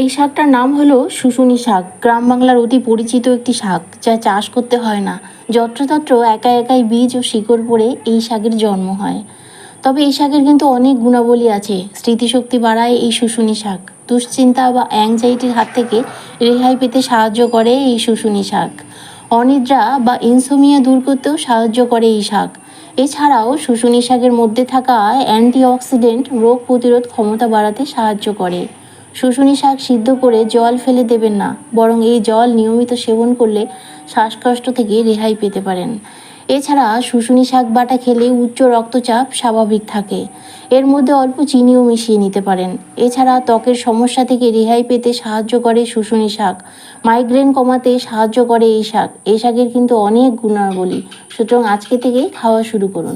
এই শাকটার নাম হলো শুশুনি শাক। গ্রাম বাংলার অতি পরিচিত একটি শাক, যা চাষ করতে হয় না। যত্রতত্র একা একাই বীজ ও শিকড় পড়ে এই শাকের জন্ম হয়। তবে এই শাকের কিন্তু অনেক গুণাবলী আছে। স্মৃতিশক্তি বাড়ায় এই শুশুনি শাক। দুশ্চিন্তা বা অ্যাংজাইটির হাত থেকে রেহাই পেতে সাহায্য করে এই শুশুনি শাক। অনিদ্রা বা ইনসোমিয়া দূর করতেও সাহায্য করে এই শাক। এছাড়াও শুশুনি শাকের মধ্যে থাকা অ্যান্টিঅক্সিডেন্ট রোগ প্রতিরোধ ক্ষমতা বাড়াতে সাহায্য করে। শুশুনি শাক সিদ্ধ করে জল ফেলে দেবেন না, বরং এই জল নিয়মিত সেবন করলে শ্বাসকষ্ট থেকে রেহাই পেতে পারেন। এছাড়া শুশুনি শাক বাটা খেলে উচ্চ রক্তচাপ স্বাভাবিক থাকে। এর মধ্যে অল্প চিনিও মিশিয়ে নিতে পারেন। এছাড়া ত্বকের সমস্যা থেকে রেহাই পেতে সাহায্য করে শুশুনি শাক। মাইগ্রেন কমাতে সাহায্য করে এই শাক। এই শাকের কিন্তু অনেক গুণাবলী, সুতরাং আজকে থেকেই খাওয়া শুরু করুন।